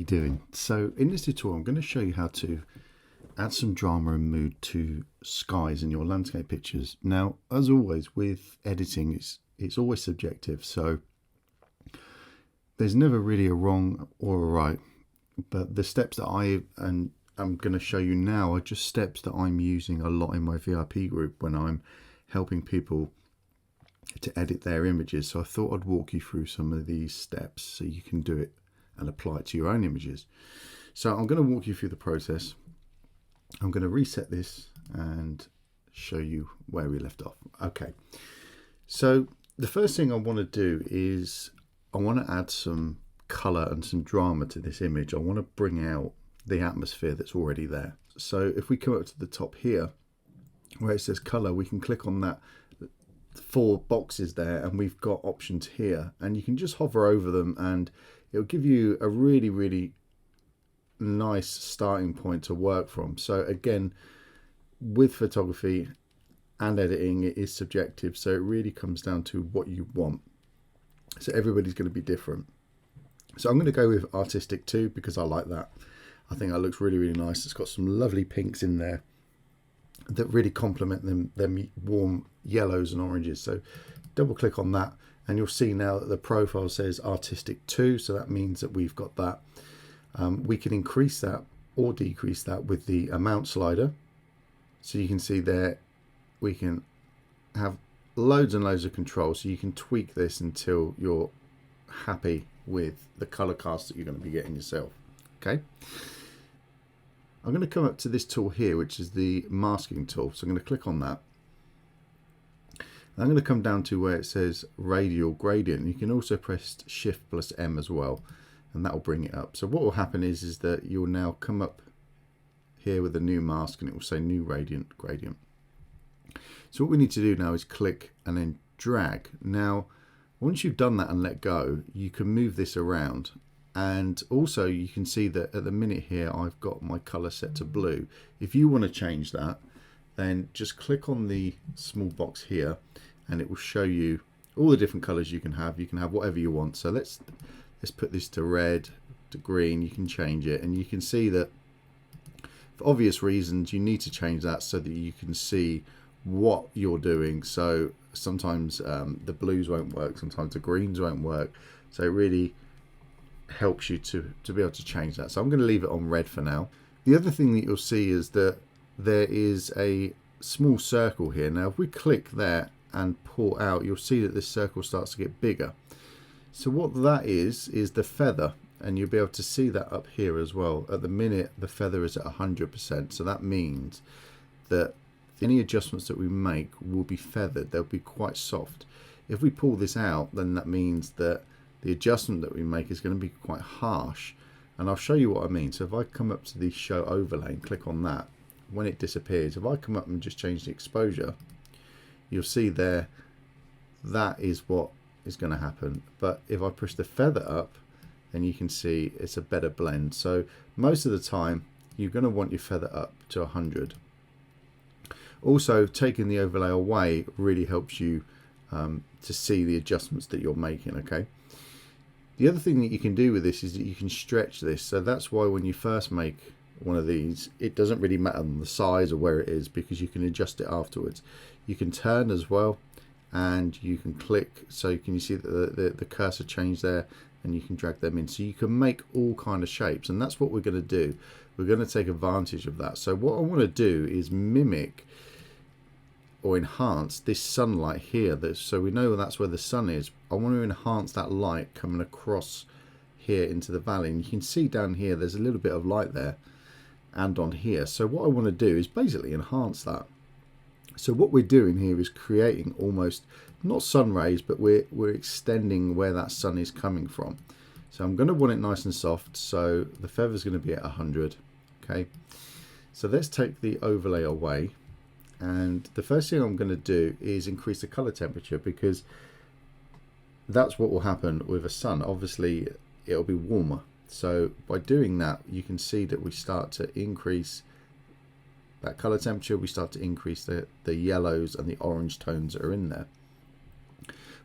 You doing? So in this tutorial I'm going to show you how to add some drama and mood to skies in your landscape pictures. Now, as always with editing, it's always subjective, so there's never really a wrong or a right, but the steps that I'm going to show you now are just steps that I'm using a lot in my VIP group when I'm helping people to edit their images. So I thought I'd walk you through some of these steps so you can do it and apply it to your own images. So I'm going to walk you through the process. I'm going to reset this and show you where we left off. Okay, so the first thing I want to do is I want to add some color and some drama to this image. I want to bring out the atmosphere that's already there. So if we come up to the top here where it says color, we can click on that 4 boxes there, and we've got options here, and you can just hover over them and it'll give you a really nice starting point to work from. So again, with photography and editing, it is subjective, so it really comes down to what you want. So everybody's going to be different. So I'm going to go with artistic 2 because I like that. I think that looks really nice. It's got some lovely pinks in there that really complement them warm yellows and oranges. So double click on that and you'll see now that the profile says artistic 2, so that means that we've got that. We can increase that or decrease that with the amount slider. So you can see there we can have loads and loads of control, so you can tweak this until you're happy with the color cast that you're going to be getting yourself. Okay, I'm going to come up to this tool here, which is the masking tool. So I'm going to click on that. I'm going to come down to where it says radial gradient. You can also press Shift plus M as well, and that will bring it up. So what will happen is that you'll now come up here with a new mask and it will say new radiant gradient. So what we need to do now is click and then drag. Now once you've done that and let go, you can move this around, and also you can see that at the minute here I've got my color set to blue. If you want to change that, then just click on the small box here and it will show you all the different colors you can have. You can have whatever you want. So let's put this to red, to green. You can change it, and you can see that for obvious reasons you need to change that so that you can see what you're doing. So sometimes the blues won't work, sometimes the greens won't work, so it really helps you to be able to change that. So I'm going to leave it on red for now. The other thing that you'll see is that there is a small circle here. Now if we click there and pull out, you'll see that this circle starts to get bigger. So what that is the feather, and you'll be able to see that up here as well. At the minute the feather is at 100%, so that means that any adjustments that we make will be feathered. They'll be quite soft. If we pull this out, then that means that the adjustment that we make is going to be quite harsh, and I'll show you what I mean. So if I come up to the show overlay and click on that, when it disappears, if I come up and just change the exposure, you'll see there that is what is going to happen. But if I push the feather up, then you can see it's a better blend. So most of the time you're going to want your feather up to 100. Also, taking the overlay away really helps you to see the adjustments that you're making. Okay, the other thing that you can do with this is that you can stretch this. So that's why when you first make one of these, it doesn't really matter the size or where it is, because you can adjust it afterwards. You can turn as well, and you can click. So can you see that the cursor change there, and you can drag them in. So you can make all kind of shapes, and that's what we're going to do. We're going to take advantage of that. So what I want to do is mimic or enhance this sunlight here. So we know that's where the sun is. I want to enhance that light coming across here into the valley, and you can see down here there's a little bit of light there and on here. So what I want to do is basically enhance that. So what we're doing here is creating almost not sun rays, but we're extending where that sun is coming from. So I'm going to want it nice and soft, so the feather's going to be at 100. Okay, so let's take the overlay away, and the first thing I'm going to do is increase the color temperature, because that's what will happen with a sun. Obviously it'll be warmer, so by doing that you can see that we start to increase that color temperature. We start to increase the yellows and the orange tones that are in there.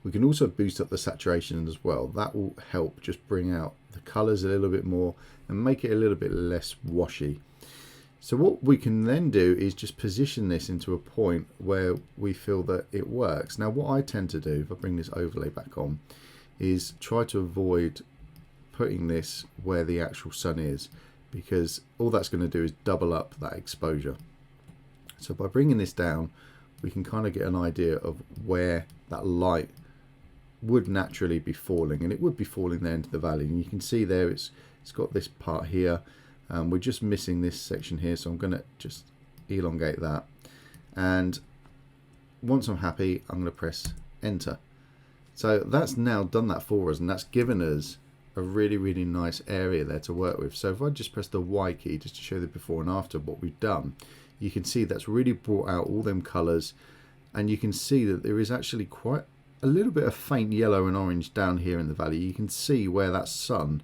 We can also boost up the saturation as well. That will help just bring out the colors a little bit more and make it a little bit less washy. So what we can then do is just position this into a point where we feel that it works. Now what I tend to do, if I bring this overlay back on, is try to avoid putting this where the actual sun is, because all that's going to do is double up that exposure. So by bringing this down, we can kind of get an idea of where that light would naturally be falling, and it would be falling there into the valley. And you can see there it's got this part here. We're just missing this section here, so I'm going to just elongate that. And once I'm happy, I'm going to press enter. So that's now done that for us, and that's given us a really nice area there to work with. So if I just press the Y key just to show the before and after what we've done, you can see that's really brought out all them colors, and you can see that there is actually quite a little bit of faint yellow and orange down here in the valley. You can see where that sun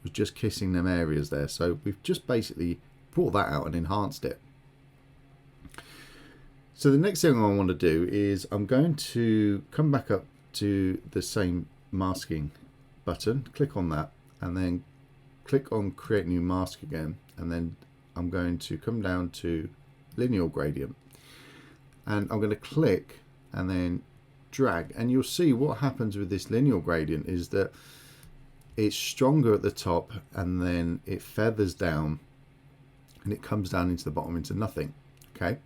was just kissing them areas there. So we've just basically brought that out and enhanced it. So the next thing I want to do is I'm going to come back up to the same masking button, click on that, and then click on create new mask again, and then I'm going to come down to lineal gradient, and I'm going to click and then drag, and you'll see what happens with this lineal gradient is that it's stronger at the top and then it feathers down and it comes down into the bottom into nothing. Okay,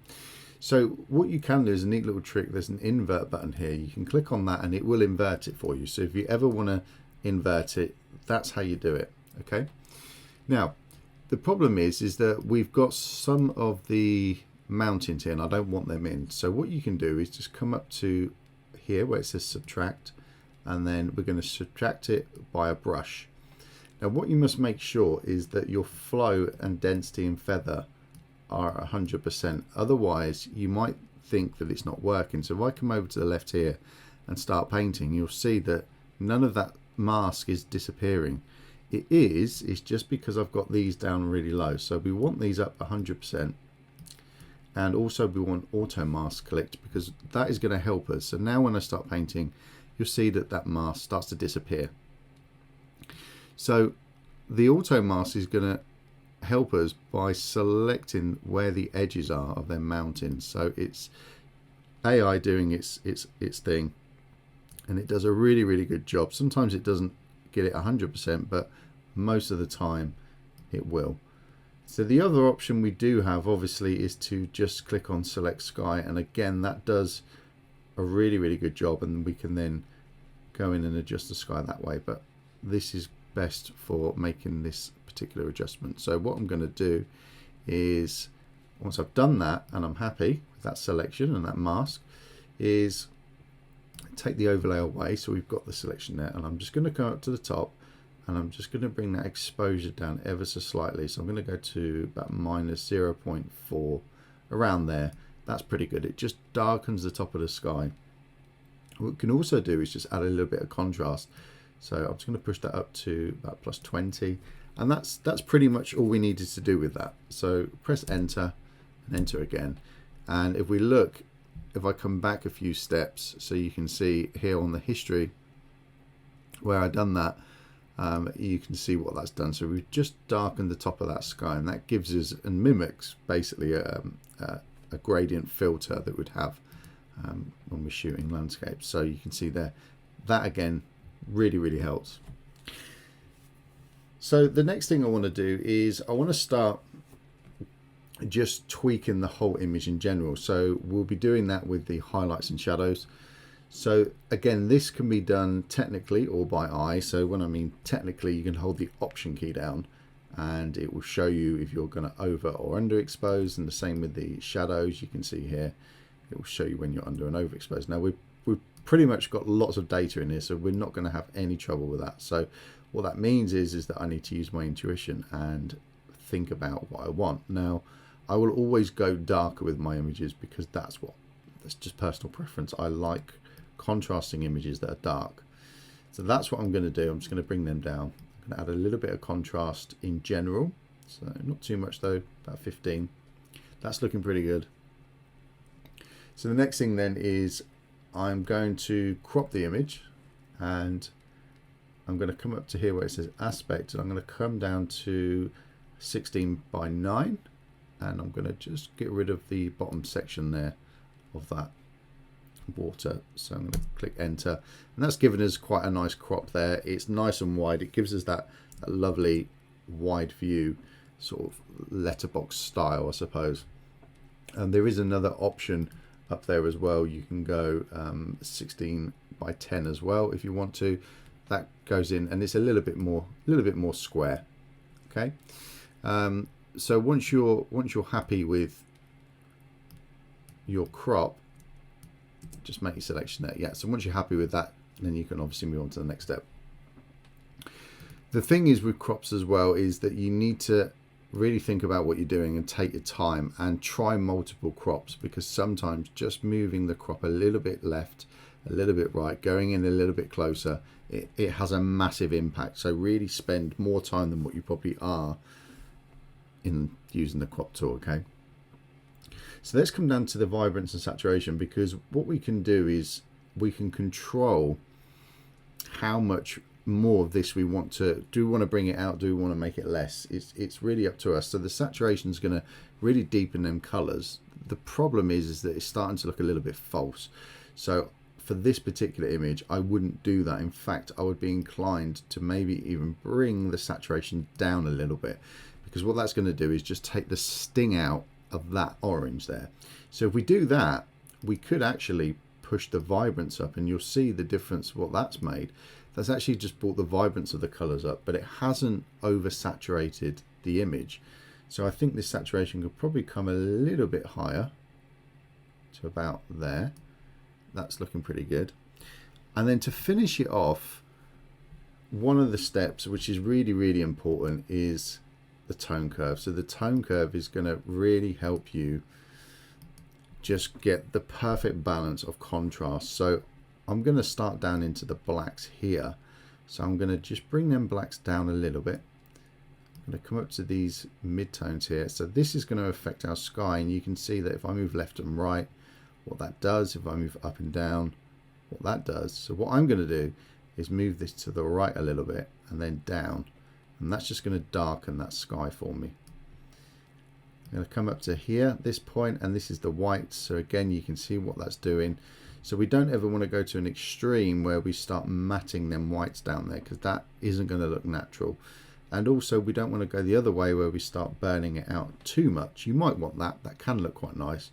so what you can do is a neat little trick. There's an invert button here. You can click on that and it will invert it for you. So if you ever want to invert it, that's how you do it. Okay, now the problem is that we've got some of the mountains here and I don't want them in. So what you can do is just come up to here where it says subtract, and then we're going to subtract it by a brush. Now what you must make sure is that your flow and density and feather are 100%, otherwise you might think that it's not working. So if I come over to the left here and start painting, you'll see that none of that mask is disappearing. It's just because I've got these down really low. So we want these up 100%, and also we want auto mask collect, because that is going to help us. So now when I start painting, you'll see that that mask starts to disappear. So the auto mask is going to help us by selecting where the edges are of their mountains. So it's AI doing its thing, and it does a really good job. Sometimes it doesn't get it 100%, but most of the time it will. So the other option we do have obviously is to just click on select sky, and again that does a really good job, and we can then go in and adjust the sky that way, but this is best for making this particular adjustment. So what I'm going to do is, once I've done that and I'm happy with that selection and that mask, is take the overlay away. So we've got the selection there, and I'm just going to go up to the top and I'm just going to bring that exposure down ever so slightly. So I'm going to go to about -0.4, around there. That's pretty good. It just darkens the top of the sky. What we can also do is just add a little bit of contrast. So I'm just going to push that up to about +20, and that's pretty much all we needed to do with that. So press enter and enter again, and if we look, if I come back a few steps, so you can see here on the history where I done that, you can see what that's done. So we've just darkened the top of that sky, and that gives us and mimics basically a gradient filter that we'd have when we're shooting landscapes. So you can see there, that again really helps. So the next thing I want to do is I want to start just tweaking the whole image in general. So we'll be doing that with the highlights and shadows. So again, this can be done technically or by eye. So when I mean technically, you can hold the option key down and it will show you if you're going to over or underexpose, and the same with the shadows. You can see here it will show you when you're under and overexposed. Now we've pretty much got lots of data in here, so we're not going to have any trouble with that. So what that means is that I need to use my intuition and think about what I want. Now I will always go darker with my images because that's just personal preference. I like contrasting images that are dark. So that's what I'm going to do. I'm just going to bring them down. I'm going to add a little bit of contrast in general. So not too much though, about 15. That's looking pretty good. So the next thing then is I'm going to crop the image, and I'm going to come up to here where it says aspect, and I'm going to come down to 16:9, and I'm going to just get rid of the bottom section there of that water. So I'm going to click enter, and that's given us quite a nice crop there. It's nice and wide. It gives us that lovely wide view, sort of letterbox style, I suppose. And there is another option up there as well. You can go 16:10 as well if you want to. That goes in, and it's a little bit more square. Okay. So once you're happy with your crop, just make your selection there. Yeah. So once you're happy with that, then you can obviously move on to the next step. The thing is with crops as well is that you need to really think about what you're doing and take your time and try multiple crops, because sometimes just moving the crop a little bit left, a little bit right, going in a little bit closer, it has a massive impact. So really spend more time than what you probably are in using the crop tool. Okay, so let's come down to the vibrance and saturation, because what we can do is we can control how much more of this we want to do. We want to bring it out, do we want to make it less? It's really up to us. So the saturation is going to really deepen them colors. The problem is that it's starting to look a little bit false. So for this particular image, I wouldn't do that. In fact, I would be inclined to maybe even bring the saturation down a little bit, because what that's going to do is just take the sting out of that orange there. So if we do that, we could actually push the vibrance up, and you'll see the difference what that's made. That's actually just brought the vibrance of the colors up, but it hasn't oversaturated the image. So I think this saturation could probably come a little bit higher to about there. That's looking pretty good. And then to finish it off, one of the steps which is really important is the tone curve. So the tone curve is going to really help you just get the perfect balance of contrast. So I'm going to start down into the blacks here. So I'm going to just bring them blacks down a little bit. I'm going to come up to these mid-tones here. So this is going to affect our sky, and you can see that if I move left and right, what that does. If I move up and down, what that does. So what I'm going to do is move this to the right a little bit and then down, and that's just going to darken that sky for me. I'm going to come up to here, this point, and this is the white. So again, you can see what that's doing. So we don't ever want to go to an extreme where we start matting them whites down there, because that isn't going to look natural. And also we don't want to go the other way where we start burning it out too much. You might want that. That can look quite nice.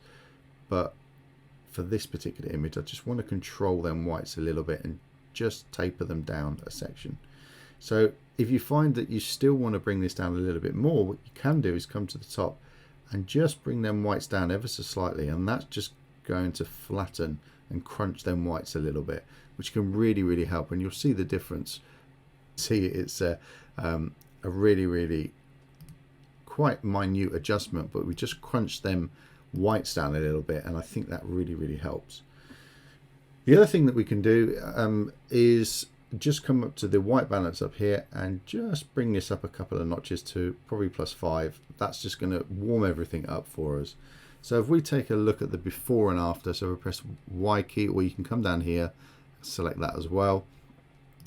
But for this particular image, I just want to control them whites a little bit and just taper them down a section. So if you find that you still want to bring this down a little bit more, what you can do is come to the top and just bring them whites down ever so slightly, and that's just going to flatten and crunch them whites a little bit, which can really help, and you'll see the difference. See, it's a really quite minute adjustment, but we just crunch them whites down a little bit, and I think that really helps. The other thing that we can do is just come up to the white balance up here and just bring this up a couple of notches to probably +5. That's just going to warm everything up for us. So if we take a look at the before and after, so we press Y key, or you can come down here, select that as well,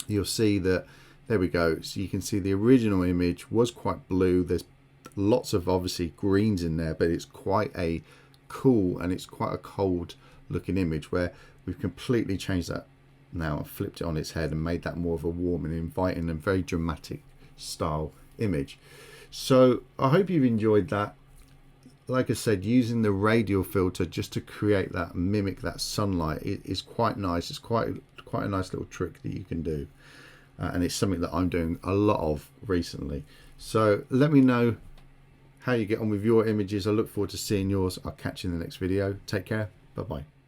you'll see that there we go. So you can see the original image was quite blue. There's lots of obviously greens in there, but it's quite a cool and it's quite a cold looking image, where we've completely changed that now and flipped it on its head and made that more of a warm and inviting and very dramatic style image. So I hope you've enjoyed that. Like I said, using the radial filter just to create that, mimic that sunlight, is quite nice. It's quite a nice little trick that you can do, and it's something that I'm doing a lot of recently. So let me know how you get on with your images. I look forward to seeing yours. I'll catch you in the next video. Take care. Bye bye.